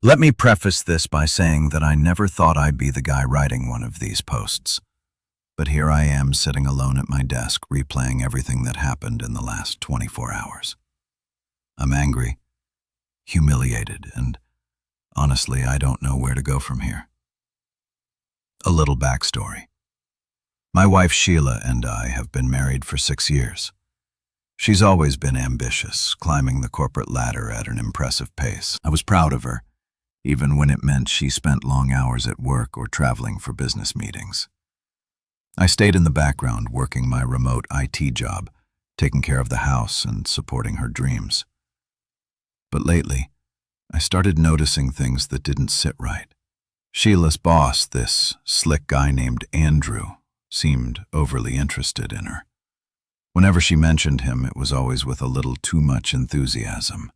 Let me preface this by saying that I never thought I'd be the guy writing one of these posts. But here I am sitting alone at my desk replaying everything that happened in the last 24 hours. I'm angry, humiliated, and honestly, I don't know where to go from here. A little backstory. My wife Sheila and I have been married for 6 years. She's always been ambitious, climbing the corporate ladder at an impressive pace. I was proud of her, even when it meant she spent long hours at work or traveling for business meetings. I stayed in the background working my remote IT job, taking care of the house and supporting her dreams. But lately, I started noticing things that didn't sit right. Sheila's boss, this slick guy named Andrew, seemed overly interested in her. Whenever she mentioned him, it was always with a little too much enthusiasm.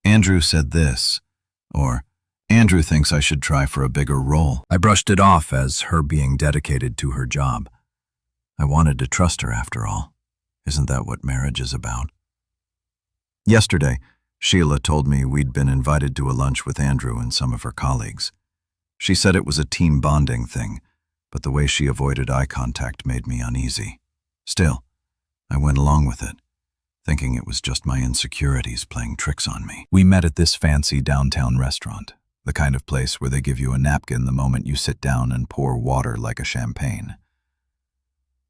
Andrew said this, or Andrew thinks I should try for a bigger role. I brushed it off as her being dedicated to her job. I wanted to trust her after all. Isn't that what marriage is about? Yesterday, Sheila told me we'd been invited to a lunch with Andrew and some of her colleagues. She said it was a team bonding thing, but the way she avoided eye contact made me uneasy. Still, I went along with it, thinking it was just my insecurities playing tricks on me. We met at this fancy downtown restaurant, the kind of place where they give you a napkin the moment you sit down and pour water like a champagne.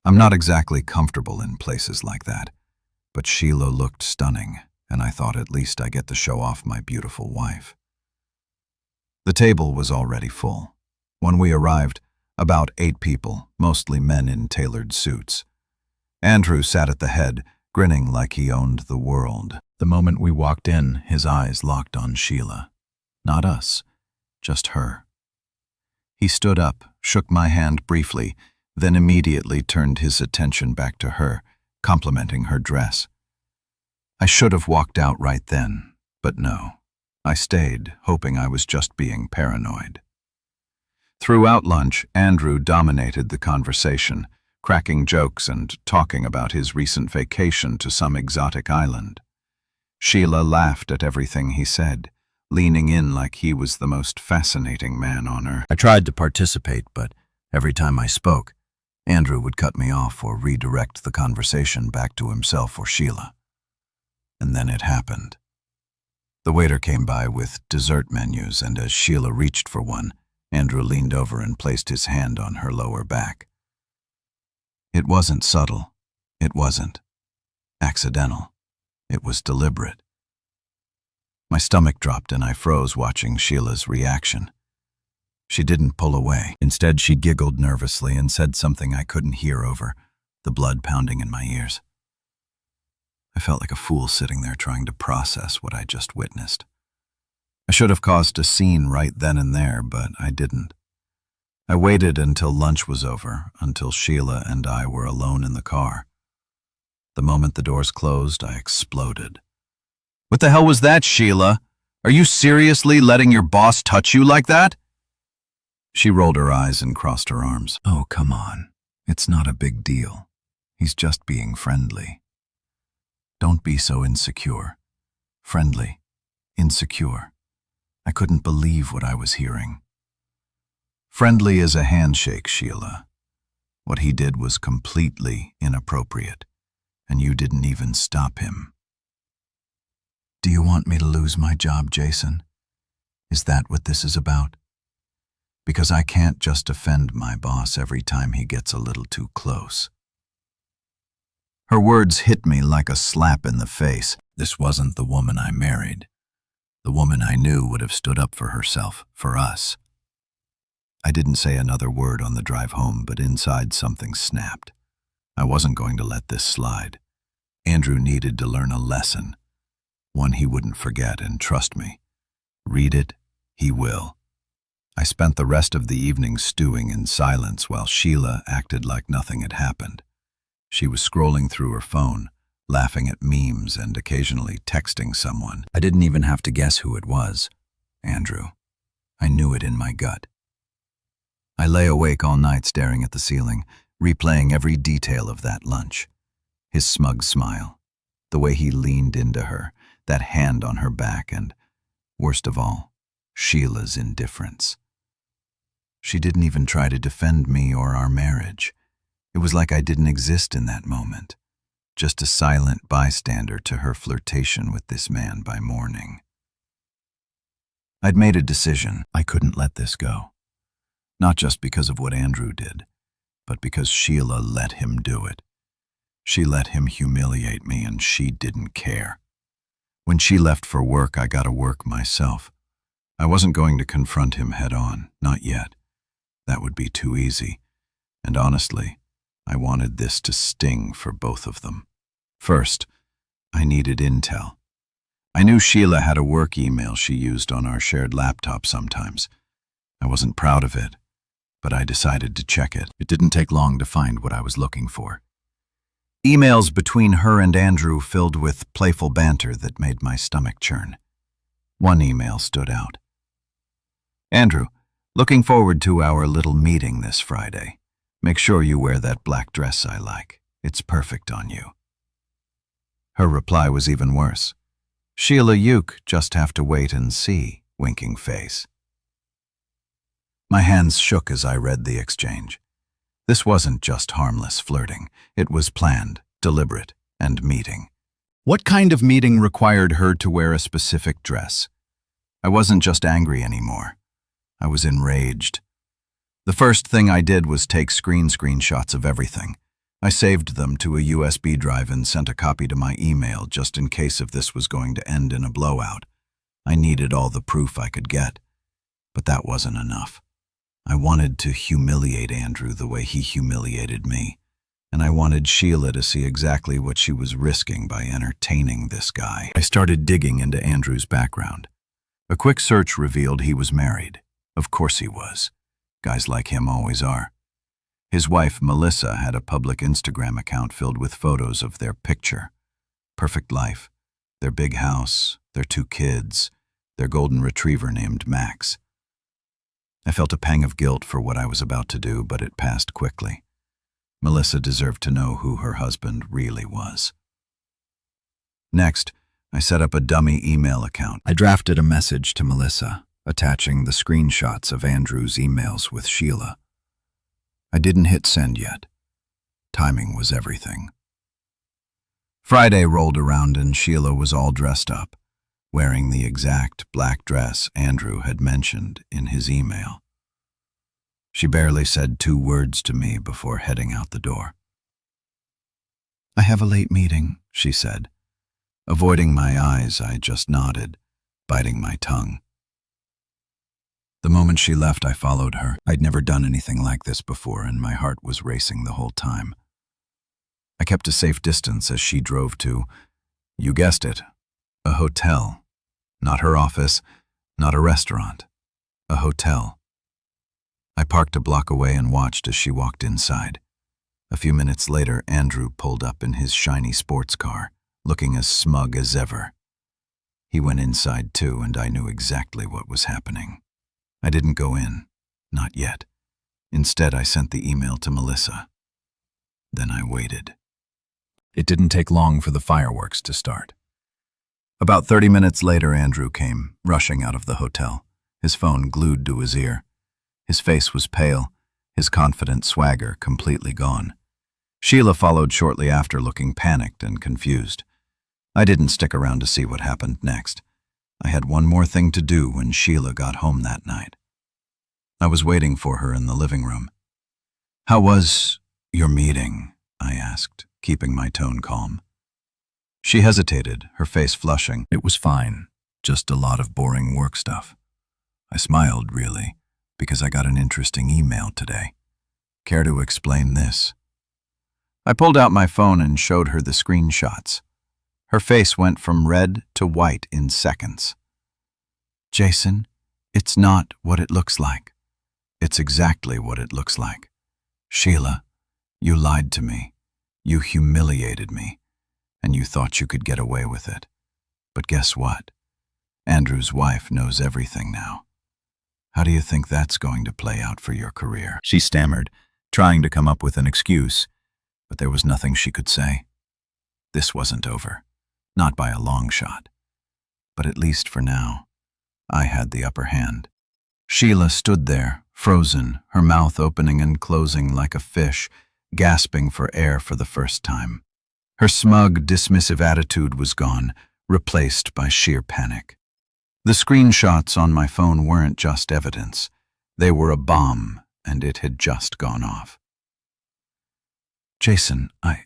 I'm not exactly comfortable in places like that, but Sheila looked stunning, and I thought at least I get to show off my beautiful wife. The table was already full. When we arrived, about 8 people, mostly men in tailored suits. Andrew sat at the head, grinning like he owned the world. The moment we walked in, his eyes locked on Sheila. Not us, just her. He stood up, shook my hand briefly, then immediately turned his attention back to her, complimenting her dress. I should have walked out right then, but no. I stayed, hoping I was just being paranoid. Throughout lunch, Andrew dominated the conversation, cracking jokes and talking about his recent vacation to some exotic island. Sheila laughed at everything he said, leaning in like he was the most fascinating man on earth. I tried to participate, but every time I spoke, Andrew would cut me off or redirect the conversation back to himself or Sheila. And then it happened. The waiter came by with dessert menus, and as Sheila reached for one, Andrew leaned over and placed his hand on her lower back. It wasn't subtle. It wasn't accidental. It was deliberate. My stomach dropped and I froze watching Sheila's reaction. She didn't pull away. Instead, she giggled nervously and said something I couldn't hear over the blood pounding in my ears. I felt like a fool sitting there trying to process what I just witnessed. I should have caused a scene right then and there, but I didn't. I waited until lunch was over, until Sheila and I were alone in the car. The moment the doors closed, I exploded. "What the hell was that, Sheila? Are you seriously letting your boss touch you like that?" She rolled her eyes and crossed her arms. "Oh, come on. It's not a big deal. He's just being friendly." Don't be so insecure. Friendly. Insecure. I couldn't believe what I was hearing. Friendly is a handshake, Sheila. What he did was completely inappropriate, and you didn't even stop him. Do you want me to lose my job, Jason? Is that what this is about? Because I can't just offend my boss every time he gets a little too close. Her words hit me like a slap in the face. This wasn't the woman I married. The woman I knew would have stood up for herself, for us. I didn't say another word on the drive home, but inside something snapped. I wasn't going to let this slide. Andrew needed to learn a lesson, one he wouldn't forget, and trust me, read it, he will. I spent the rest of the evening stewing in silence while Sheila acted like nothing had happened. She was scrolling through her phone, laughing at memes and occasionally texting someone. I didn't even have to guess who it was. Andrew. I knew it in my gut. I lay awake all night staring at the ceiling, replaying every detail of that lunch. His smug smile, the way he leaned into her, that hand on her back, and, worst of all, Sheila's indifference. She didn't even try to defend me or our marriage. It was like I didn't exist in that moment, just a silent bystander to her flirtation with this man by morning. I'd made a decision. I couldn't let this go. Not just because of what Andrew did, but because Sheila let him do it. She let him humiliate me, and she didn't care. When she left for work, I got to work myself. I wasn't going to confront him head on, not yet. That would be too easy, and honestly, I wanted this to sting for both of them. First, I needed intel. I knew Sheila had a work email she used on our shared laptop sometimes. I wasn't proud of it, but I decided to check it. It didn't take long to find what I was looking for. Emails between her and Andrew filled with playful banter that made my stomach churn. One email stood out. Andrew, looking forward to our little meeting this Friday. Make sure you wear that black dress I like. It's perfect on you. Her reply was even worse. Sheila, you just have to wait and see, winking face. My hands shook as I read the exchange. This wasn't just harmless flirting. It was planned, deliberate, and meeting. What kind of meeting required her to wear a specific dress? I wasn't just angry anymore. I was enraged. The first thing I did was take screenshots of everything. I saved them to a USB drive and sent a copy to my email just in case if this was going to end in a blowout. I needed all the proof I could get. But that wasn't enough. I wanted to humiliate Andrew the way he humiliated me. And I wanted Sheila to see exactly what she was risking by entertaining this guy. I started digging into Andrew's background. A quick search revealed he was married. Of course he was. Guys like him always are. His wife, Melissa, had a public Instagram account filled with photos of their picture. Perfect life. Their big house, their 2 kids, their golden retriever named Max. I felt a pang of guilt for what I was about to do, but it passed quickly. Melissa deserved to know who her husband really was. Next, I set up a dummy email account. I drafted a message to Melissa, attaching the screenshots of Andrew's emails with Sheila. I didn't hit send yet. Timing was everything. Friday rolled around and Sheila was all dressed up, wearing the exact black dress Andrew had mentioned in his email. She barely said 2 words to me before heading out the door. "I have a late meeting," she said. Avoiding my eyes, I just nodded, biting my tongue. The moment she left, I followed her. I'd never done anything like this before, and my heart was racing the whole time. I kept a safe distance as she drove to, you guessed it, a hotel. Not her office, not a restaurant. A hotel. I parked a block away and watched as she walked inside. A few minutes later, Andrew pulled up in his shiny sports car, looking as smug as ever. He went inside too, and I knew exactly what was happening. I didn't go in, not yet. Instead, I sent the email to Melissa. Then I waited. It didn't take long for the fireworks to start. About 30 minutes later, Andrew came, rushing out of the hotel, his phone glued to his ear. His face was pale, his confident swagger completely gone. Sheila followed shortly after, looking panicked and confused. I didn't stick around to see what happened next. I had one more thing to do when Sheila got home that night. I was waiting for her in the living room. "How was your meeting?" I asked, keeping my tone calm. She hesitated, her face flushing. "It was fine, just a lot of boring work stuff." I smiled, really, because I got an interesting email today. Care to explain this? I pulled out my phone and showed her the screenshots. Her face went from red to white in seconds. "Jason, it's not what it looks like." "It's exactly what it looks like. Sheila, you lied to me. You humiliated me. And you thought you could get away with it. But guess what? Andrew's wife knows everything now. How do you think that's going to play out for your career?" She stammered, trying to come up with an excuse, but there was nothing she could say. This wasn't over. Not by a long shot. But at least for now, I had the upper hand. Sheila stood there, frozen, her mouth opening and closing like a fish, gasping for air for the first time. Her smug, dismissive attitude was gone, replaced by sheer panic. The screenshots on my phone weren't just evidence. They were a bomb, and it had just gone off. "Jason, I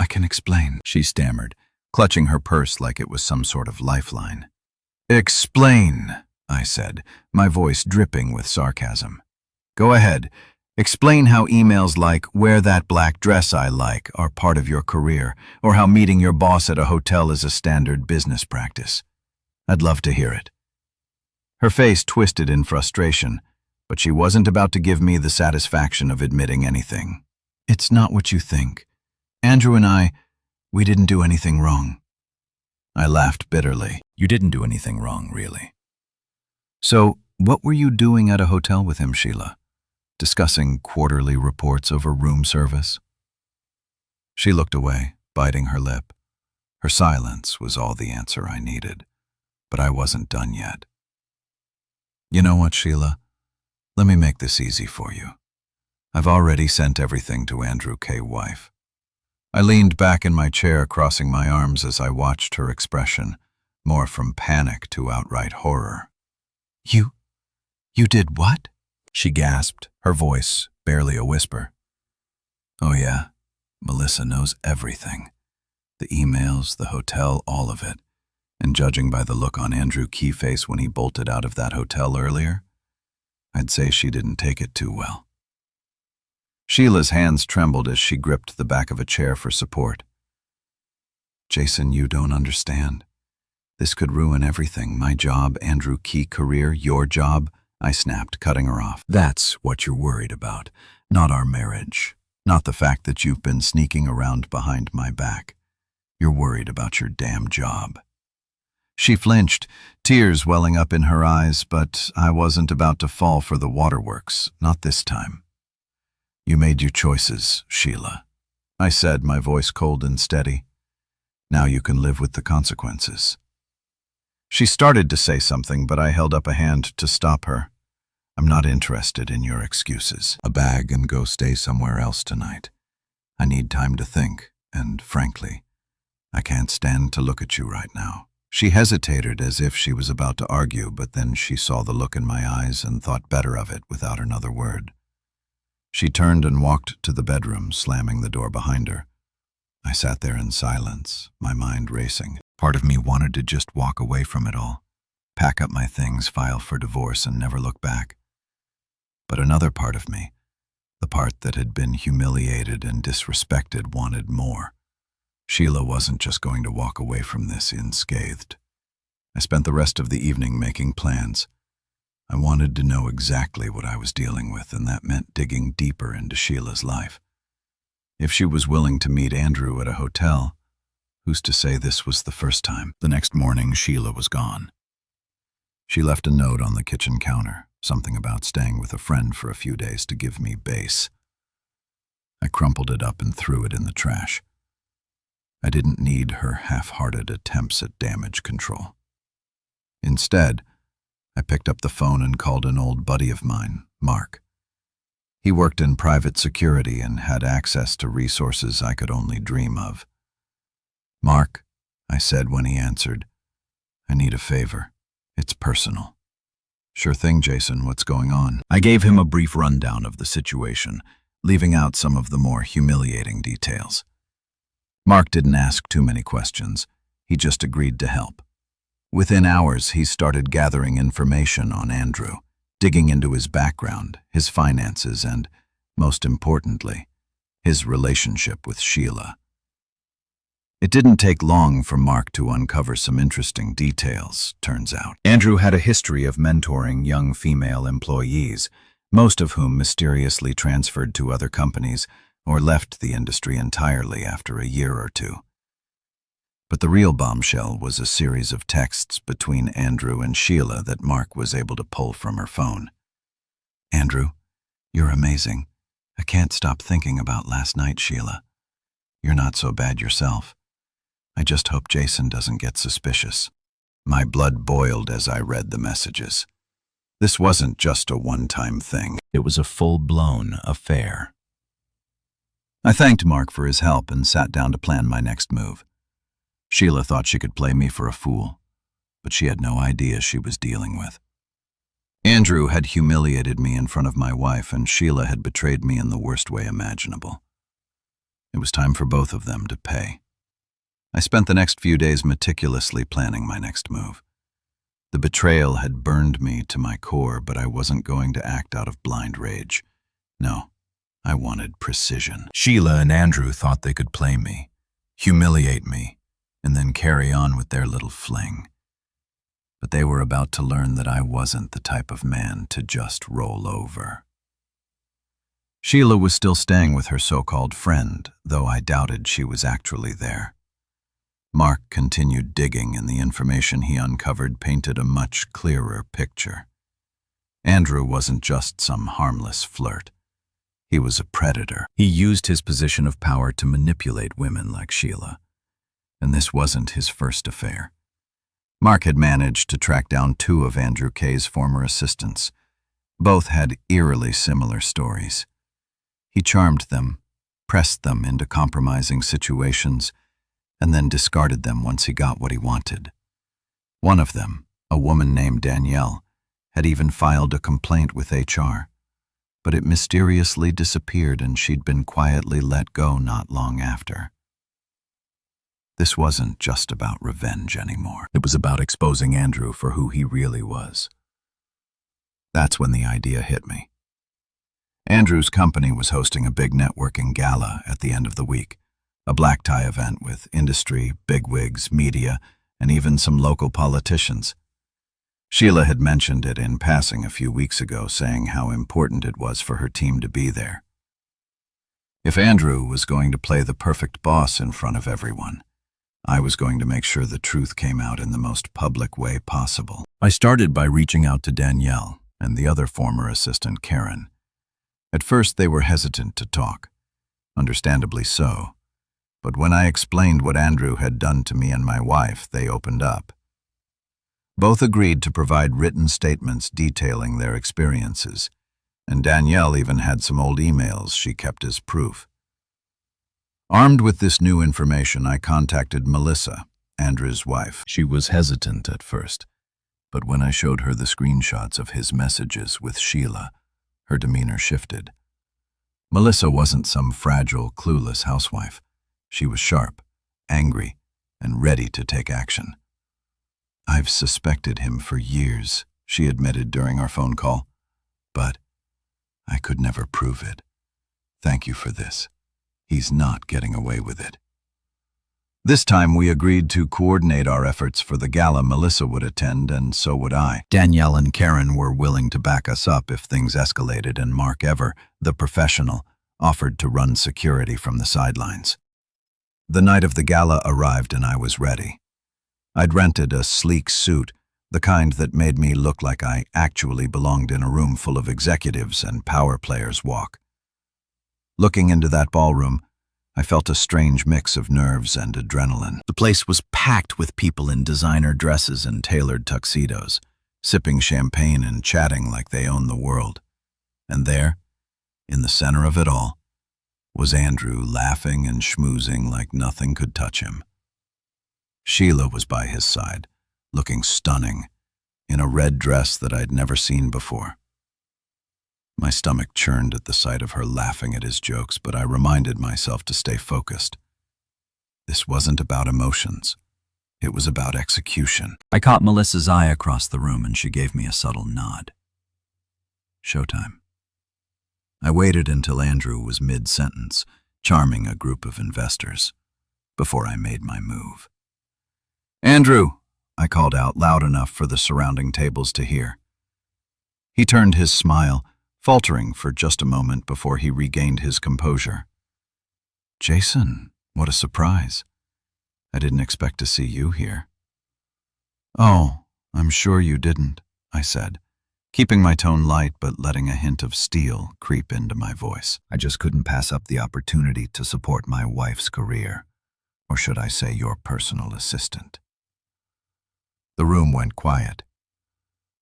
can explain," she stammered, clutching her purse like it was some sort of lifeline. "Explain," I said, my voice dripping with sarcasm. "Go ahead. Explain how emails like, 'wear that black dress I like,' are part of your career, or how meeting your boss at a hotel is a standard business practice. I'd love to hear it." Her face twisted in frustration, but she wasn't about to give me the satisfaction of admitting anything. "It's not what you think. Andrew and we didn't do anything wrong." I laughed bitterly. "You didn't do anything wrong, really." "So, what were you doing at a hotel with him, Sheila? Discussing quarterly reports over room service?" She looked away, biting her lip. Her silence was all the answer I needed, but I wasn't done yet. "You know what, Sheila? Let me make this easy for you. I've already sent everything to Andrew K. Wife." I leaned back in my chair, crossing my arms as I watched her expression, more from panic to outright horror. You did what?" she gasped, her voice barely a whisper. "Oh yeah, Melissa knows everything. The emails, the hotel, all of it. And judging by the look on Andrew Key's face when he bolted out of that hotel earlier, I'd say she didn't take it too well." Sheila's hands trembled as she gripped the back of a chair for support. "Jason, you don't understand. This could ruin everything. My job, Andrew Key career, your job," I snapped, cutting her off. "That's what you're worried about, not our marriage, not the fact that you've been sneaking around behind my back. You're worried about your damn job." She flinched, tears welling up in her eyes, but I wasn't about to fall for the waterworks, not this time. "You made your choices, Sheila," I said, my voice cold and steady. "Now you can live with the consequences." She started to say something, but I held up a hand to stop her. "I'm not interested in your excuses. A bag and go stay somewhere else tonight. I need time to think, and frankly, I can't stand to look at you right now." She hesitated as if she was about to argue, but then she saw the look in my eyes and thought better of it without another word. She turned and walked to the bedroom, slamming the door behind her. I sat there in silence, my mind racing. Part of me wanted to just walk away from it all, pack up my things, file for divorce, and never look back. But another part of me, the part that had been humiliated and disrespected, wanted more. Sheila wasn't just going to walk away from this unscathed. I spent the rest of the evening making plans. I wanted to know exactly what I was dealing with, and that meant digging deeper into Sheila's life. If she was willing to meet Andrew at a hotel, who's to say this was the first time? The next morning, Sheila was gone. She left a note on the kitchen counter, something about staying with a friend for a few days to give me base. I crumpled it up and threw it in the trash. I didn't need her half-hearted attempts at damage control. Instead, I picked up the phone and called an old buddy of mine, Mark. He worked in private security and had access to resources I could only dream of. "Mark," I said when he answered, "I need a favor. It's personal." "Sure thing, Jason. What's going on?" I gave him a brief rundown of the situation, leaving out some of the more humiliating details. Mark didn't ask too many questions. He just agreed to help. Within hours, he started gathering information on Andrew, digging into his background, his finances, and, most importantly, his relationship with Sheila. It didn't take long for Mark to uncover some interesting details, turns out. Andrew had a history of mentoring young female employees, most of whom mysteriously transferred to other companies or left the industry entirely after a year or two. But the real bombshell was a series of texts between Andrew and Sheila that Mark was able to pull from her phone. "Andrew, you're amazing. I can't stop thinking about last night, Sheila. You're not so bad yourself. I just hope Jason doesn't get suspicious." My blood boiled as I read the messages. This wasn't just a one-time thing. It was a full-blown affair. I thanked Mark for his help and sat down to plan my next move. Sheila thought she could play me for a fool, but she had no idea she was dealing with. Andrew had humiliated me in front of my wife, and Sheila had betrayed me in the worst way imaginable. It was time for both of them to pay. I spent the next few days meticulously planning my next move. The betrayal had burned me to my core, but I wasn't going to act out of blind rage. No, I wanted precision. Sheila and Andrew thought they could play me, humiliate me, and then carry on with their little fling. But they were about to learn that I wasn't the type of man to just roll over. Sheila was still staying with her so-called friend, though I doubted she was actually there. Mark continued digging, and the information he uncovered painted a much clearer picture. Andrew wasn't just some harmless flirt. He was a predator. He used his position of power to manipulate women like Sheila. And this wasn't his first affair. Mark had managed to track down 2 of Andrew Kay's former assistants. Both had eerily similar stories. He charmed them, pressed them into compromising situations, and then discarded them once he got what he wanted. One of them, a woman named Danielle, had even filed a complaint with HR, but it mysteriously disappeared and she'd been quietly let go not long after. This wasn't just about revenge anymore. It was about exposing Andrew for who he really was. That's when the idea hit me. Andrew's company was hosting a big networking gala at the end of the week, a black tie event with industry, bigwigs, media, and even some local politicians. Sheila had mentioned it in passing a few weeks ago, saying how important it was for her team to be there. If Andrew was going to play the perfect boss in front of everyone, I was going to make sure the truth came out in the most public way possible. I started by reaching out to Danielle and the other former assistant, Karen. At first, they were hesitant to talk, understandably so. But when I explained what Andrew had done to me and my wife, they opened up. Both agreed to provide written statements detailing their experiences, and Danielle even had some old emails she kept as proof. Armed with this new information, I contacted Melissa, Andrew's wife. She was hesitant at first, but when I showed her the screenshots of his messages with Sheila, her demeanor shifted. Melissa wasn't some fragile, clueless housewife. She was sharp, angry, and ready to take action. "I've suspected him for years," she admitted during our phone call, "but I could never prove it. Thank you for this. He's not getting away with it." This time we agreed to coordinate our efforts for the gala. Melissa would attend, and so would I. Danielle and Karen were willing to back us up if things escalated, and Mark Ever, the professional, offered to run security from the sidelines. The night of the gala arrived and I was ready. I'd rented a sleek suit, the kind that made me look like I actually belonged in a room full of executives and power players walk. Looking into that ballroom, I felt a strange mix of nerves and adrenaline. The place was packed with people in designer dresses and tailored tuxedos, sipping champagne and chatting like they owned the world. And there, in the center of it all, was Andrew laughing and schmoozing like nothing could touch him. Sheila was by his side, looking stunning, in a red dress that I'd never seen before. My stomach churned at the sight of her laughing at his jokes, but I reminded myself to stay focused. This wasn't about emotions. It was about execution. I caught Melissa's eye across the room and she gave me a subtle nod. Showtime. I waited until Andrew was mid-sentence, charming a group of investors, before I made my move. "Andrew," I called out loud enough for the surrounding tables to hear. He turned his smile, faltering for just a moment before he regained his composure. "Jason, what a surprise. I didn't expect to see you here." "Oh, I'm sure you didn't," I said, keeping my tone light but letting a hint of steel creep into my voice. "I just couldn't pass up the opportunity to support my wife's career, or should I say your personal assistant." The room went quiet.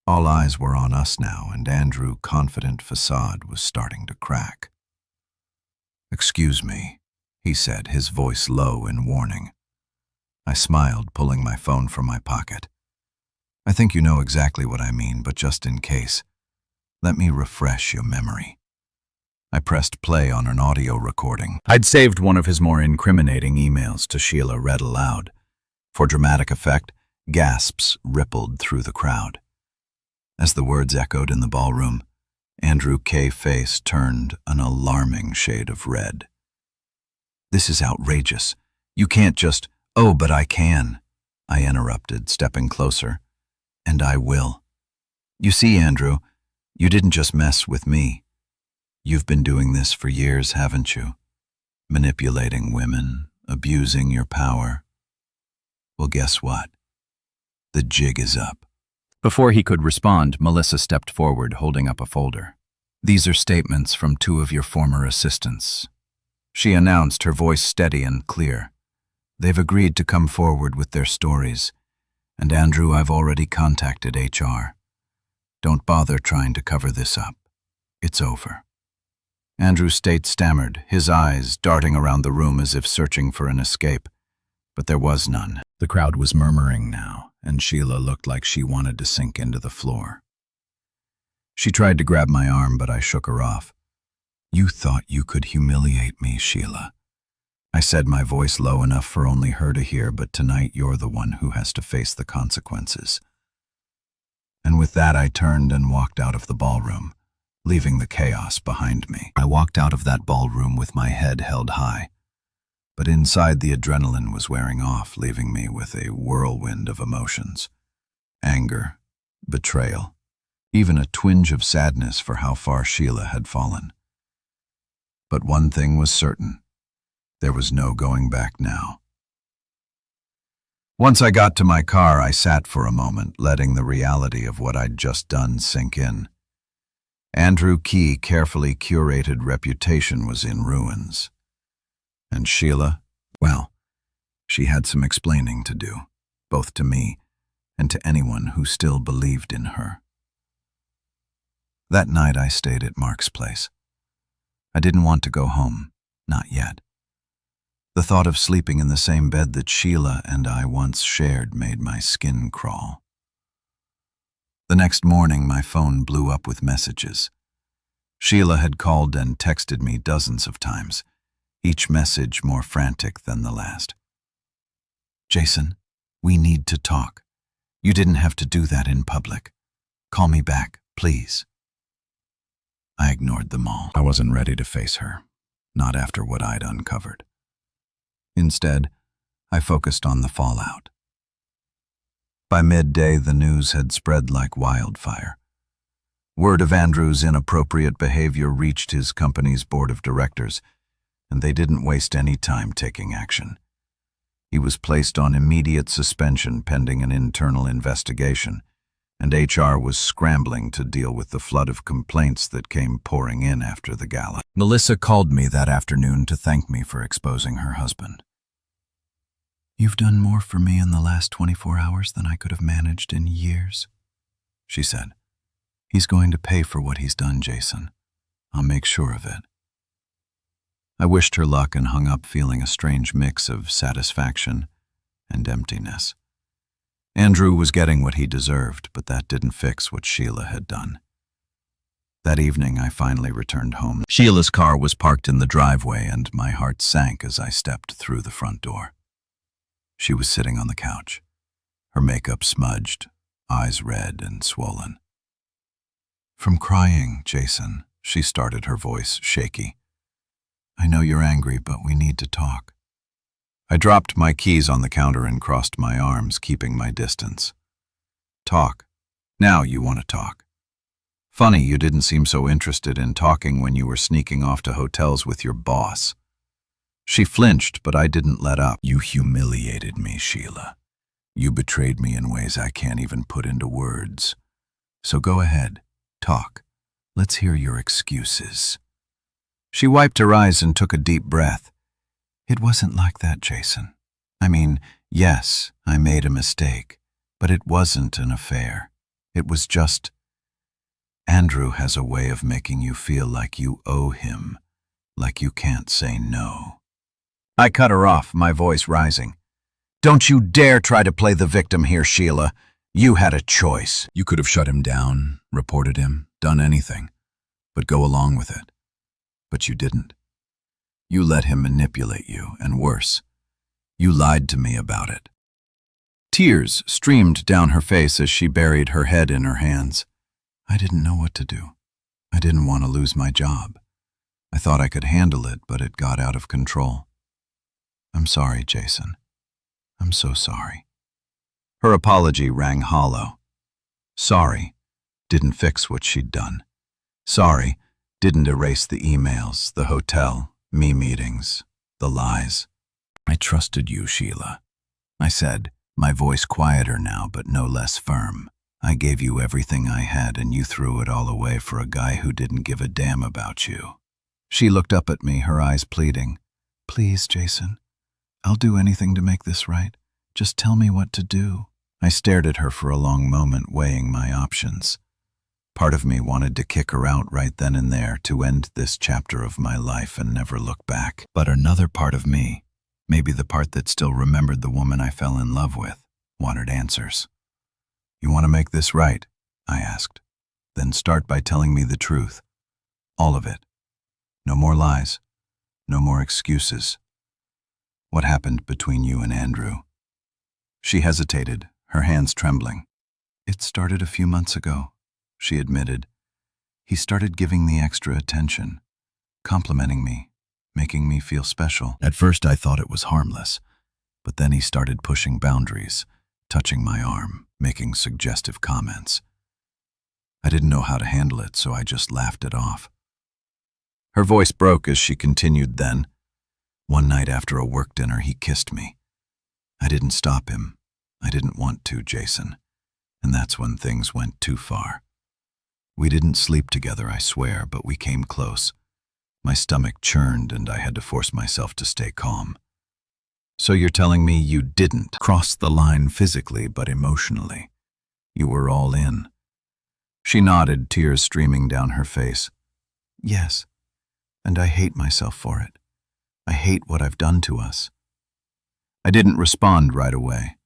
All eyes were on us now, and Andrew's confident facade was starting to crack. "Excuse me," he said, his voice low in warning. I smiled, pulling my phone from my pocket. "I think you know exactly what I mean, but just in case, let me refresh your memory." I pressed play on an audio recording. I'd saved one of his more incriminating emails to Sheila read aloud. For dramatic effect, gasps rippled through the crowd. As the words echoed in the ballroom, Andrew K.'s face turned an alarming shade of red. "This is outrageous. You can't just—" "Oh, but I can," I interrupted, stepping closer. "And I will. You see, Andrew, you didn't just mess with me. You've been doing this for years, haven't you? Manipulating women, abusing your power. Well, guess what? The jig is up." Before he could respond, Melissa stepped forward, holding up a folder. "These are statements from 2 of your former assistants," she announced, her voice steady and clear. "They've agreed to come forward with their stories. And Andrew, I've already contacted HR. Don't bother trying to cover this up. It's over." Andrew State stammered, his eyes darting around the room as if searching for an escape. But there was none. The crowd was murmuring now, and Sheila looked like she wanted to sink into the floor. She tried to grab my arm, but I shook her off. "You thought you could humiliate me, Sheila," I said, my voice low enough for only her to hear, "but tonight you're the one who has to face the consequences." And with that, I turned and walked out of the ballroom, leaving the chaos behind me. I walked out of that ballroom with my head held high, but inside the adrenaline was wearing off, leaving me with a whirlwind of emotions. Anger, betrayal, even a twinge of sadness for how far Sheila had fallen. But one thing was certain. There was no going back now. Once I got to my car, I sat for a moment, letting the reality of what I'd just done sink in. Andrew Key's carefully curated reputation was in ruins. And Sheila, well, she had some explaining to do, both to me and to anyone who still believed in her. That night I stayed at Mark's place. I didn't want to go home, not yet. The thought of sleeping in the same bed that Sheila and I once shared made my skin crawl. The next morning, my phone blew up with messages. Sheila had called and texted me dozens of times, each message more frantic than the last. "Jason, we need to talk. You didn't have to do that in public. Call me back, please." I ignored them all. I wasn't ready to face her, not after what I'd uncovered. Instead, I focused on the fallout. By midday, the news had spread like wildfire. Word of Andrew's inappropriate behavior reached his company's board of directors, and they didn't waste any time taking action. He was placed on immediate suspension pending an internal investigation, and HR was scrambling to deal with the flood of complaints that came pouring in after the gala. Melissa called me that afternoon to thank me for exposing her husband. "You've done more for me in the last 24 hours than I could have managed in years," she said. "He's going to pay for what he's done, Jason. I'll make sure of it." I wished her luck and hung up feeling a strange mix of satisfaction and emptiness. Andrew was getting what he deserved, but that didn't fix what Sheila had done. That evening, I finally returned home. Sheila's car was parked in the driveway, and my heart sank as I stepped through the front door. She was sitting on the couch, her makeup smudged, eyes red and swollen. "From crying, Jason," she started, her voice shaky. "I know you're angry, but we need to talk." I dropped my keys on the counter and crossed my arms, keeping my distance. "Talk. Now you want to talk. Funny you didn't seem so interested in talking when you were sneaking off to hotels with your boss." She flinched, but I didn't let up. "You humiliated me, Sheila. You betrayed me in ways I can't even put into words. So go ahead, talk. Let's hear your excuses." She wiped her eyes and took a deep breath. "It wasn't like that, Jason. I mean, yes, I made a mistake. But it wasn't an affair. It was just, Andrew has a way of making you feel like you owe him, like you can't say no. I cut her off, my voice rising. Don't you dare try to play the victim here, Sheila. You had a choice. You could have shut him down, reported him, done anything, but go along with it. But you didn't. You let him manipulate you, and worse, you lied to me about it. Tears streamed down her face as she buried her head in her hands. I didn't know what to do. I didn't want to lose my job. I thought I could handle it, but it got out of control. I'm sorry, Jason. I'm so sorry. Her apology rang hollow. Sorry didn't fix what she'd done. Sorry didn't erase the emails, the hotel, me meetings, the lies. I trusted you, Sheila. I said, my voice quieter now but no less firm. I gave you everything I had and you threw it all away for a guy who didn't give a damn about you. She looked up at me, her eyes pleading. Please, Jason. I'll do anything to make this right. Just tell me what to do. I stared at her for a long moment, weighing my options. Part of me wanted to kick her out right then and there to end this chapter of my life and never look back. But another part of me, maybe the part that still remembered the woman I fell in love with, wanted answers. You want to make this right? I asked. Then start by telling me the truth. All of it. No more lies. No more excuses. What happened between you and Andrew? She hesitated, her hands trembling. It started a few months ago, she admitted. He started giving me extra attention, complimenting me, making me feel special. At first I thought it was harmless, but then he started pushing boundaries, touching my arm, making suggestive comments. I didn't know how to handle it, so I just laughed it off. Her voice broke as she continued then. One night after a work dinner, he kissed me. I didn't stop him. I didn't want to, Jason. And that's when things went too far. We didn't sleep together, I swear, but we came close. My stomach churned and I had to force myself to stay calm. So you're telling me you didn't cross the line physically, but emotionally? You were all in. She nodded, tears streaming down her face. Yes, and I hate myself for it. I hate what I've done to us. I didn't respond right away.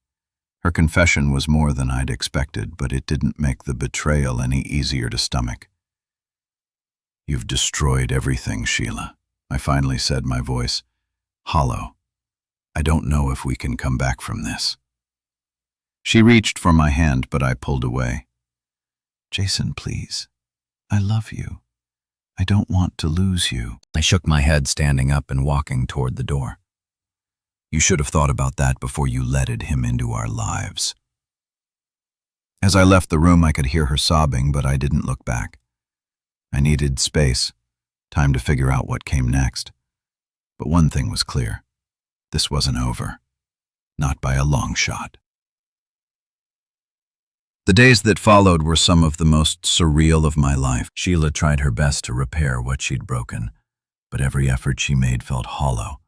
Her confession was more than I'd expected, but it didn't make the betrayal any easier to stomach. You've destroyed everything, Sheila, I finally said, my voice hollow. I don't know if we can come back from this. She reached for my hand, but I pulled away. Jason, please. I love you. I don't want to lose you. I shook my head, standing up and walking toward the door. You should have thought about that before you letted him into our lives. As I left the room, I could hear her sobbing, but I didn't look back. I needed space, time to figure out what came next. But one thing was clear. This wasn't over. Not by a long shot. The days that followed were some of the most surreal of my life. Sheila tried her best to repair what she'd broken, but every effort she made felt hollow,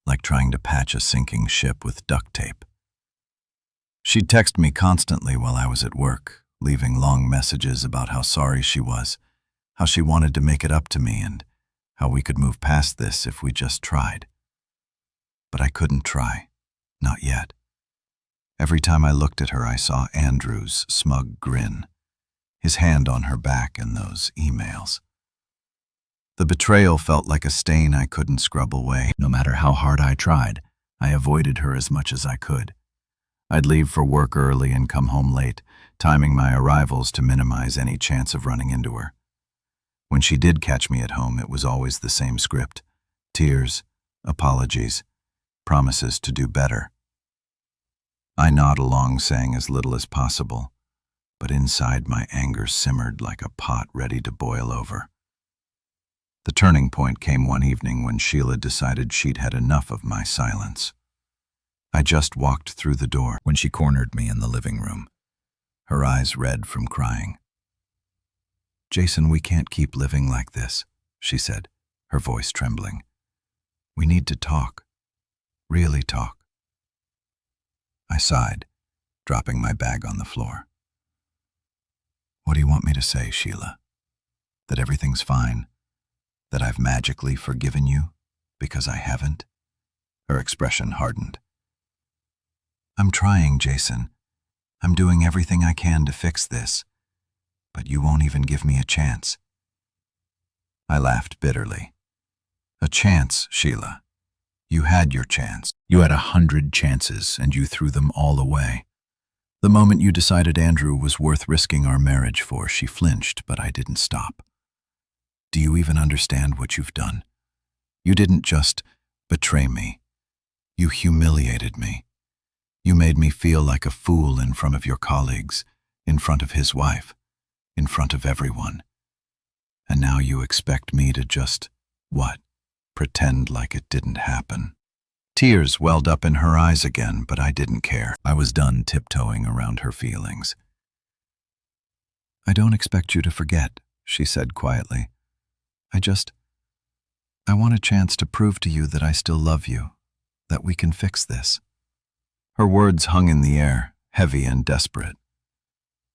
like trying to patch a sinking ship with duct tape. She'd text me constantly while I was at work, leaving long messages about how sorry she was, how she wanted to make it up to me, and how we could move past this if we just tried. But I couldn't try. Not yet. Every time I looked at her, I saw Andrew's smug grin, his hand on her back and those emails. The betrayal felt like a stain I couldn't scrub away. No matter how hard I tried, I avoided her as much as I could. I'd leave for work early and come home late, timing my arrivals to minimize any chance of running into her. When she did catch me at home, it was always the same script. Tears, apologies, promises to do better. I nod along, saying as little as possible, but inside my anger simmered like a pot ready to boil over. The turning point came one evening when Sheila decided she'd had enough of my silence. I just walked through the door when she cornered me in the living room, her eyes red from crying. Jason, we can't keep living like this, she said, her voice trembling. We need to talk. Really talk. I sighed. dropping my bag on the floor. What do you want me to say, Sheila? That everything's fine? That I've magically forgiven you because I haven't? Her expression hardened. I'm trying, Jason. I'm doing everything I can to fix this, but you won't even give me a chance. I laughed bitterly. A chance, Sheila. You had your chance. You had 100 chances, and you threw them all away. The moment you decided Andrew was worth risking our marriage for, she flinched, but I didn't stop. Do you even understand what you've done? You didn't just betray me. You humiliated me. You made me feel like a fool in front of your colleagues, in front of his wife, in front of everyone. And now you expect me to just, what, pretend like it didn't happen? Tears welled up in her eyes again, but I didn't care. I was done tiptoeing around her feelings. I don't expect you to forget, she said quietly. I want a chance to prove to you that I still love you, that we can fix this. Her words hung in the air, heavy and desperate.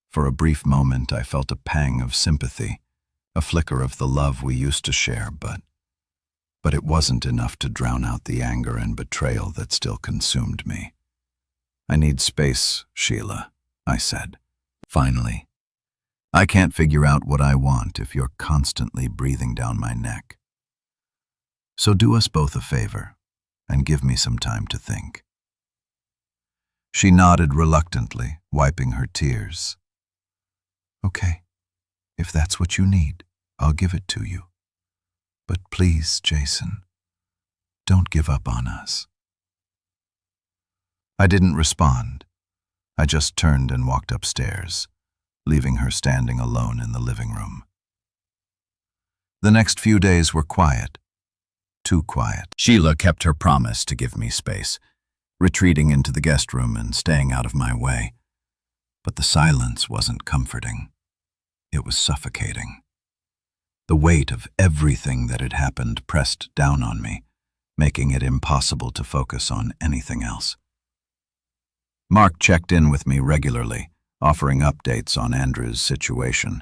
For a brief moment, I felt a pang of sympathy, a flicker of the love we used to share, but it wasn't enough to drown out the anger and betrayal that still consumed me. I need space, Sheila, I said. Finally. I can't figure out what I want if you're constantly breathing down my neck. So do us both a favor and give me some time to think. She nodded reluctantly, wiping her tears. Okay, if that's what you need, I'll give it to you. But please, Jason, don't give up on us. I didn't respond. I just turned and walked upstairs, leaving her standing alone in the living room. The next few days were quiet. Too quiet. Sheila kept her promise to give me space, retreating into the guest room and staying out of my way. But the silence wasn't comforting. It was suffocating. The weight of everything that had happened pressed down on me, making it impossible to focus on anything else. Mark checked in with me regularly, offering updates on Andrew's situation.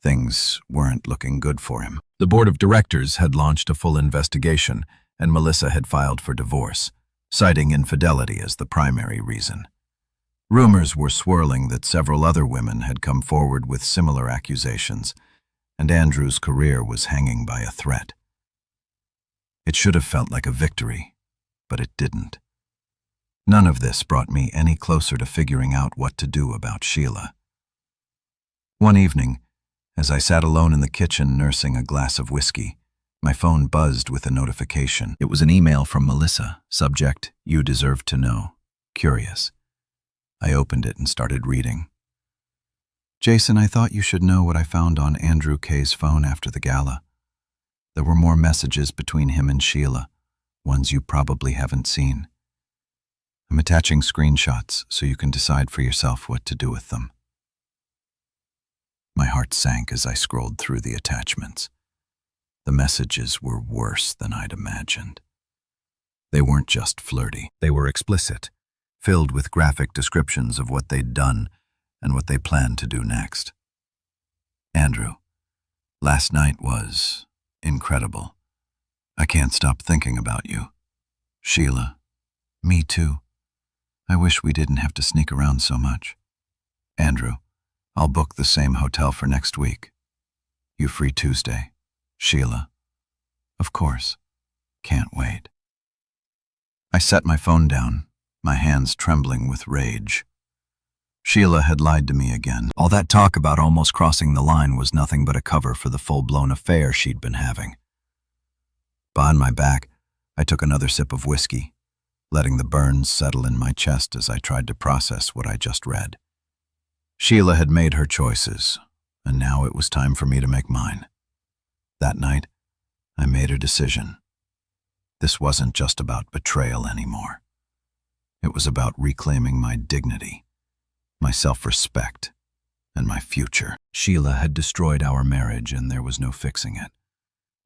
Things weren't looking good for him. The board of directors had launched a full investigation, and Melissa had filed for divorce, citing infidelity as the primary reason. Rumors were swirling that several other women had come forward with similar accusations, and Andrew's career was hanging by a thread. It should have felt like a victory, but it didn't. None of this brought me any closer to figuring out what to do about Sheila. One evening, as I sat alone in the kitchen nursing a glass of whiskey, my phone buzzed with a notification. It was an email from Melissa, subject, "You deserve to know. Curious." I opened it and started reading. Jason, I thought you should know what I found on Andrew K's phone after the gala. There were more messages between him and Sheila, ones you probably haven't seen. I'm attaching screenshots so you can decide for yourself what to do with them. My heart sank as I scrolled through the attachments. The messages were worse than I'd imagined. They weren't just flirty. They were explicit, filled with graphic descriptions of what they'd done and what they planned to do next. Andrew, last night was incredible. I can't stop thinking about you. Sheila, me too. I wish we didn't have to sneak around so much. Andrew, I'll book the same hotel for next week. You free Tuesday? Sheila, of course. Can't wait. I set my phone down, my hands trembling with rage. Sheila had lied to me again. All that talk about almost crossing the line was nothing but a cover for the full-blown affair she'd been having. Behind my back, I took another sip of whiskey, letting the burns settle in my chest as I tried to process what I just read. Sheila had made her choices, and now it was time for me to make mine. That night, I made a decision. This wasn't just about betrayal anymore. It was about reclaiming my dignity, my self-respect, and my future. Sheila had destroyed our marriage, and there was no fixing it.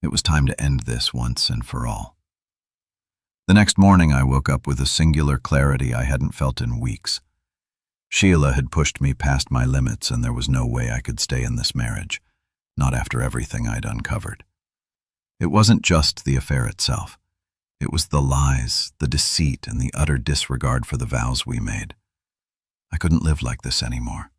It was time to end this once and for all. The next morning, I woke up with a singular clarity I hadn't felt in weeks. Sheila had pushed me past my limits, and there was no way I could stay in this marriage, not after everything I'd uncovered. It wasn't just the affair itself. It was the lies, the deceit, and the utter disregard for the vows we made. I couldn't live like this anymore.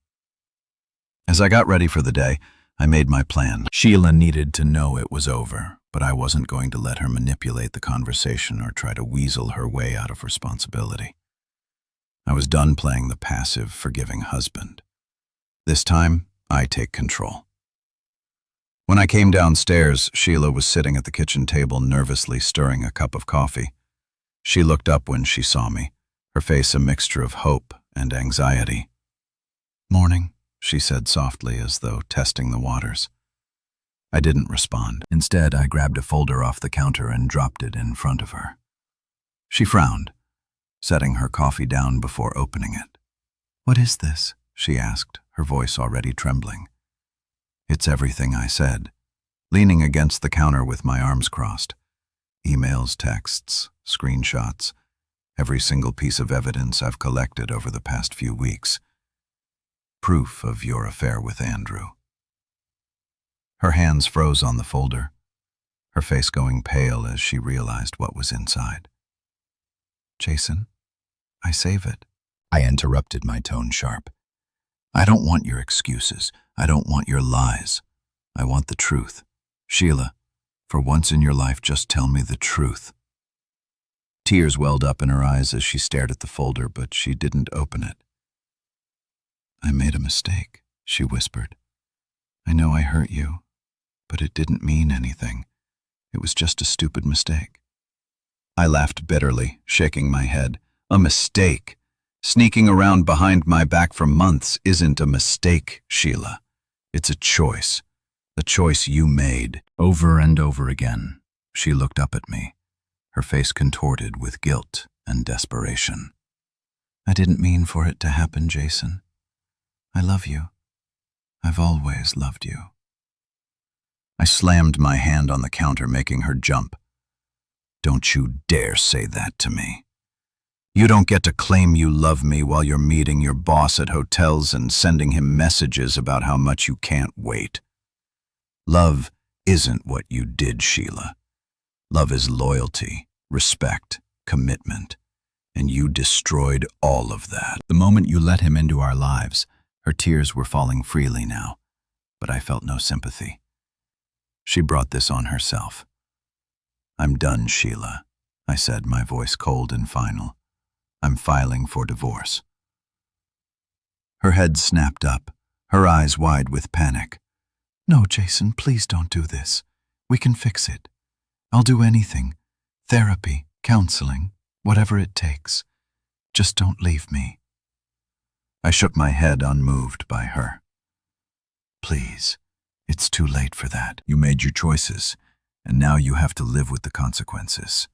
As I got ready for the day, I made my plan. Sheila needed to know it was over, but I wasn't going to let her manipulate the conversation or try to weasel her way out of responsibility. I was done playing the passive, forgiving husband. This time, I take control. When I came downstairs, Sheila was sitting at the kitchen table nervously stirring a cup of coffee. She looked up when she saw me, her face a mixture of hope and anxiety. "Morning," she said softly, as though testing the waters. I didn't respond. Instead, I grabbed a folder off the counter and dropped it in front of her. She frowned, setting her coffee down before opening it. "What is this?" she asked, her voice already trembling. "It's everything I said," leaning against the counter with my arms crossed. Emails, texts, screenshots, every single piece of evidence I've collected over the past few weeks. Proof of your affair with Andrew. Her hands froze on the folder, her face going pale as she realized what was inside. "Jason, I save it." I interrupted, my tone sharp. "I don't want your excuses. I don't want your lies. I want the truth. Sheila, for once in your life, just tell me the truth." Tears welled up in her eyes as she stared at the folder, but she didn't open it. "I made a mistake," she whispered. "I know I hurt you, but it didn't mean anything. It was just a stupid mistake." I laughed bitterly, shaking my head. "A mistake? Sneaking around behind my back for months isn't a mistake, Sheila. It's a choice. The choice you made." Over and over again, she looked up at me, her face contorted with guilt and desperation. "I didn't mean for it to happen, Jason. I love you. I've always loved you." I slammed my hand on the counter, making her jump. "Don't you dare say that to me. You don't get to claim you love me while you're meeting your boss at hotels and sending him messages about how much you can't wait. Love isn't what you did, Sheila. Love is loyalty, respect, commitment, and you destroyed all of that." The moment you let him into our lives, her tears were falling freely now, but I felt no sympathy. She brought this on herself. "I'm done, Sheila," I said, my voice cold and final. "I'm filing for divorce." Her head snapped up, her eyes wide with panic. "No, Jason, please don't do this. We can fix it. I'll do anything. Therapy, counseling, whatever it takes. Just don't leave me." I shook my head, unmoved by her. "Please, it's too late for that. You made your choices, and now you have to live with the consequences."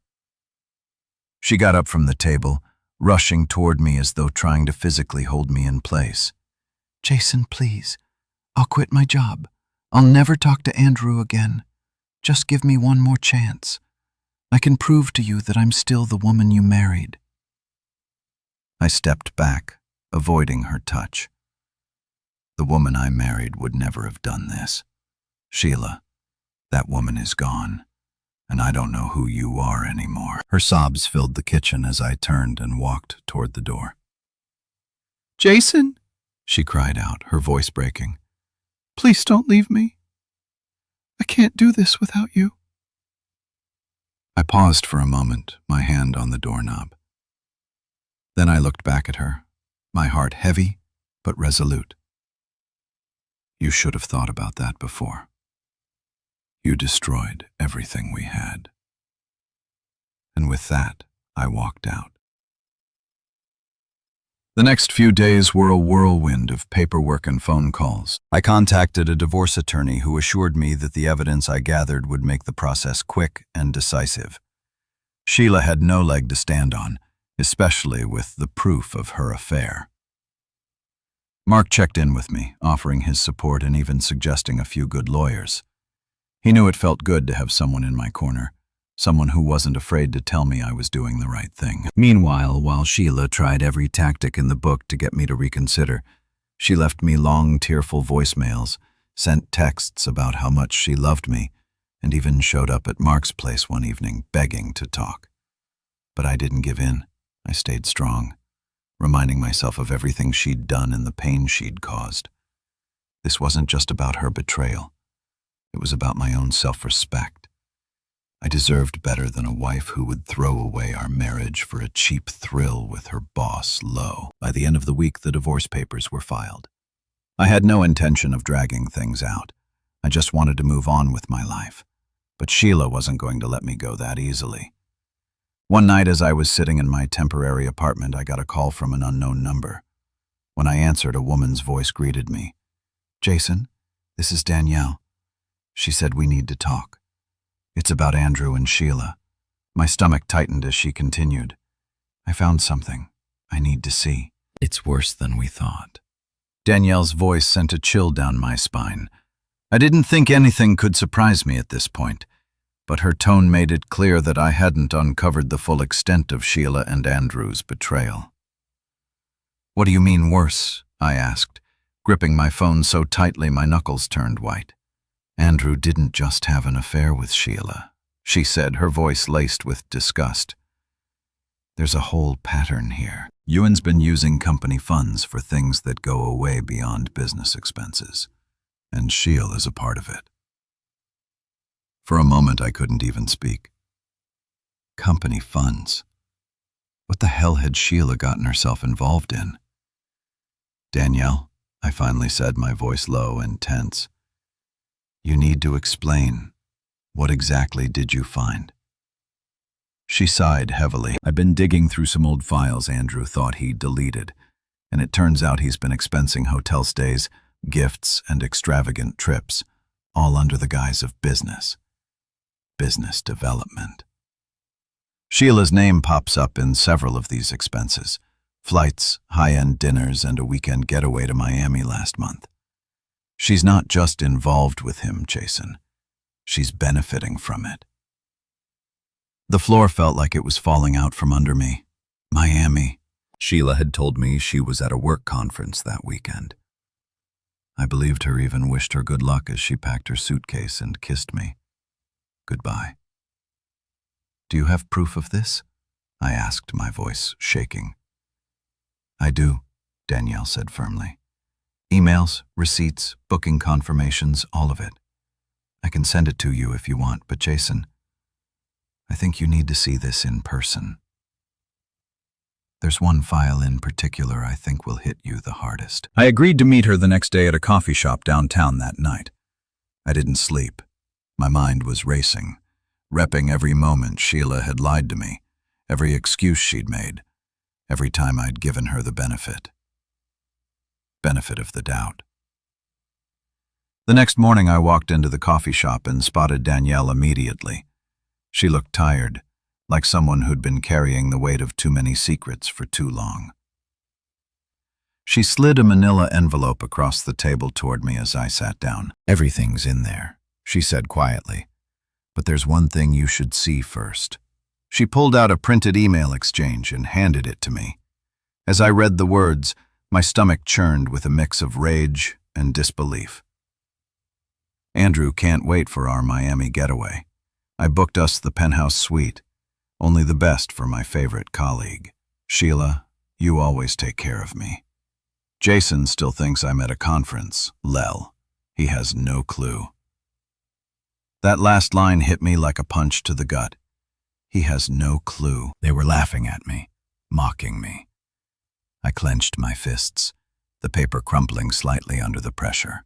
She got up from the table, rushing toward me as though trying to physically hold me in place. "Jason, please. I'll quit my job. I'll never talk to Andrew again. Just give me one more chance. I can prove to you that I'm still the woman you married." I stepped back, avoiding her touch. The woman I married would never have done this. Sheila, that woman is gone, and I don't know who you are anymore. Her sobs filled the kitchen as I turned and walked toward the door. "Jason," she cried out, her voice breaking. "Please don't leave me. I can't do this without you." I paused for a moment, my hand on the doorknob. Then I looked back at her, my heart heavy but resolute. "You should have thought about that before. You destroyed everything we had." And with that, I walked out. The next few days were a whirlwind of paperwork and phone calls. I contacted a divorce attorney who assured me that the evidence I gathered would make the process quick and decisive. Sheila had no leg to stand on, especially with the proof of her affair. Mark checked in with me, offering his support and even suggesting a few good lawyers. He knew it felt good to have someone in my corner, Someone who wasn't afraid to tell me I was doing the right thing. Meanwhile, while Sheila tried every tactic in the book to get me to reconsider, she left me long, tearful voicemails, sent texts about how much she loved me, and even showed up at Mark's place one evening begging to talk. But I didn't give in. I stayed strong, reminding myself of everything she'd done and the pain she'd caused. This wasn't just about her betrayal. It was about my own self-respect. I deserved better than a wife who would throw away our marriage for a cheap thrill with her boss low. By the end of the week, the divorce papers were filed. I had no intention of dragging things out. I just wanted to move on with my life. But Sheila wasn't going to let me go that easily. One night as I was sitting in my temporary apartment, I got a call from an unknown number. When I answered, a woman's voice greeted me. "Jason, this is Danielle." She said, "We need to talk. It's about Andrew and Sheila." My stomach tightened as she continued. "I found something I need to see. It's worse than we thought." Danielle's voice sent a chill down my spine. I didn't think anything could surprise me at this point, but her tone made it clear that I hadn't uncovered the full extent of Sheila and Andrew's betrayal. "What do you mean worse?" I asked, gripping my phone so tightly my knuckles turned white. "Andrew didn't just have an affair with Sheila," she said, her voice laced with disgust. "There's a whole pattern here. Ewan's been using company funds for things that go away beyond business expenses, and Sheila is a part of it." For a moment, I couldn't even speak. Company funds? What the hell had Sheila gotten herself involved in? "Danielle," I finally said, my voice low and tense. "You need to explain. What exactly did you find?" She sighed heavily. "I've been digging through some old files Andrew thought he'd deleted, and it turns out he's been expensing hotel stays, gifts, and extravagant trips, all under the guise of business development. Sheila's name pops up in several of these expenses: flights, high-end dinners, and a weekend getaway to Miami last month. She's not just involved with him, Jason. She's benefiting from it." The floor felt like it was falling out from under me. Miami. Sheila had told me she was at a work conference that weekend. I believed her, even wished her good luck as she packed her suitcase and kissed me goodbye. "Do you have proof of this?" I asked, my voice shaking. "I do," Danielle said firmly. "Emails, receipts, booking confirmations, all of it. I can send it to you if you want, but Jason, I think you need to see this in person. There's one file in particular I think will hit you the hardest." I agreed to meet her the next day at a coffee shop downtown that night. I didn't sleep. My mind was racing, repping every moment Sheila had lied to me, every excuse she'd made, every time I'd given her the benefit of the doubt. The next morning I walked into the coffee shop and spotted Danielle immediately. She looked tired, like someone who'd been carrying the weight of too many secrets for too long. She slid a manila envelope across the table toward me as I sat down. "Everything's in there," she said quietly, "but there's one thing you should see first." She pulled out a printed email exchange and handed it to me. As I read the words, my stomach churned with a mix of rage and disbelief. "Andrew can't wait for our Miami getaway. I booked us the penthouse suite, only the best for my favorite colleague. Sheila, you always take care of me. Jason still thinks I'm at a conference. Lel. He has no clue." That last line hit me like a punch to the gut. He has no clue. They were laughing at me, mocking me. I clenched my fists, the paper crumpling slightly under the pressure.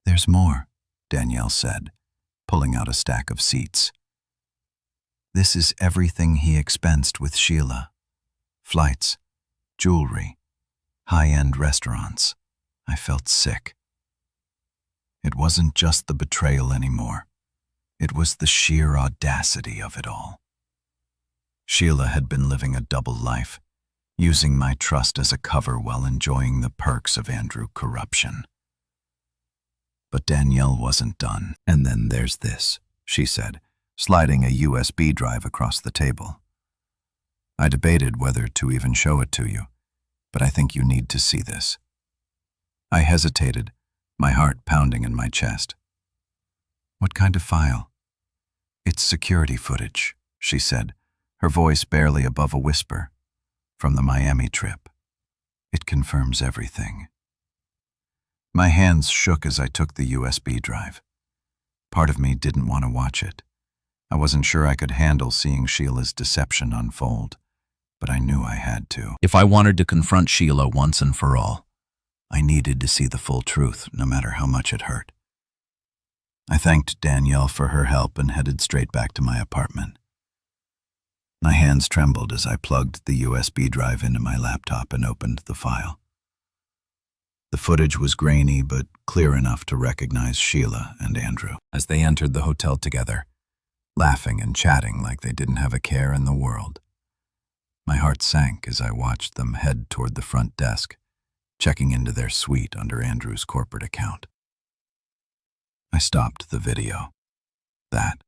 "There's more," Danielle said, pulling out a stack of seats. "This is everything he expensed with Sheila. Flights, jewelry, high-end restaurants." I felt sick. It wasn't just the betrayal anymore. It was the sheer audacity of it all. Sheila had been living a double life, using my trust as a cover while enjoying the perks of Andrew corruption. But Danielle wasn't done. "And then there's this," she said, sliding a USB drive across the table. I debated whether to even show it to you, but I think you need to see this. I hesitated, my heart pounding in my chest. What kind of file? It's security footage, she said, her voice barely above a whisper. From the Miami trip. It confirms everything. My hands shook as I took the USB drive. Part of me didn't want to watch it. I wasn't sure I could handle seeing Sheila's deception unfold, but I knew I had to. If I wanted to confront Sheila once and for all, I needed to see the full truth, no matter how much it hurt. I thanked Danielle for her help and headed straight back to my apartment. My hands trembled as I plugged the USB drive into my laptop and opened the file. The footage was grainy but clear enough to recognize Sheila and Andrew as they entered the hotel together, laughing and chatting like they didn't have a care in the world. My heart sank as I watched them head toward the front desk, checking into their suite under Andrew's corporate account. I stopped the video. That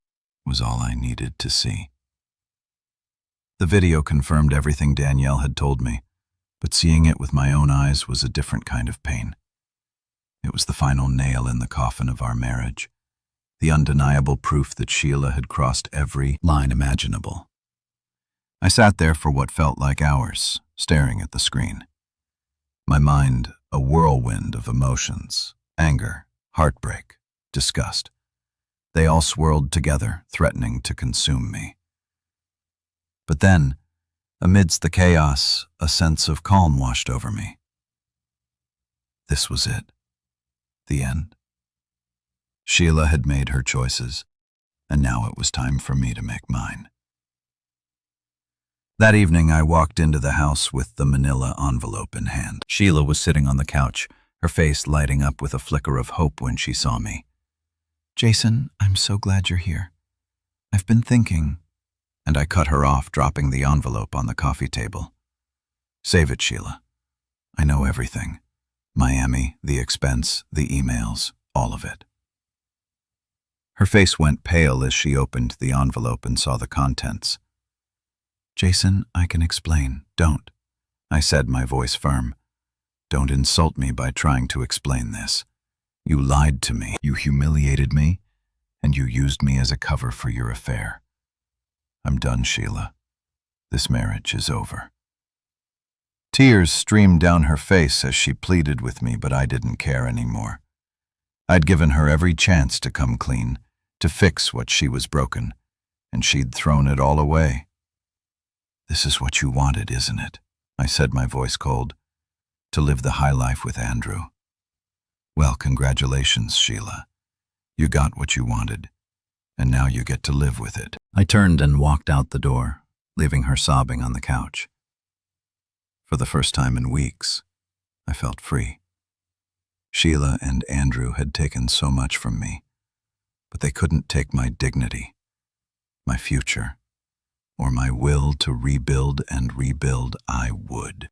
was all I needed to see. The video confirmed everything Danielle had told me, but seeing it with my own eyes was a different kind of pain. It was the final nail in the coffin of our marriage, the undeniable proof that Sheila had crossed every line imaginable. I sat there for what felt like hours, staring at the screen. My mind a whirlwind of emotions, anger, heartbreak, disgust. They all swirled together, threatening to consume me. But then, amidst the chaos, a sense of calm washed over me. This was it. The end. Sheila had made her choices, and now it was time for me to make mine. That evening, I walked into the house with the manila envelope in hand. Sheila was sitting on the couch, her face lighting up with a flicker of hope when she saw me. "Jason, I'm so glad you're here. I've been thinking," and I cut her off, dropping the envelope on the coffee table. "Save it, Sheila. I know everything. Miami, the expense, the emails, all of it." Her face went pale as she opened the envelope and saw the contents. "Jason, I can explain. Don't," I said, my voice firm. "Don't insult me by trying to explain this. You lied to me, you humiliated me, and you used me as a cover for your affair. I'm done, Sheila. This marriage is over." Tears streamed down her face as she pleaded with me, but I didn't care anymore. I'd given her every chance to come clean, to fix what she was broken, and she'd thrown it all away. "This is what you wanted, isn't it?" I said, my voice cold. "To live the high life with Andrew. Well, congratulations, Sheila. You got what you wanted, and now you get to live with it." I turned and walked out the door, leaving her sobbing on the couch. For the first time in weeks, I felt free. Sheila and Andrew had taken so much from me, but they couldn't take my dignity, my future, or my will to rebuild, and rebuild I would.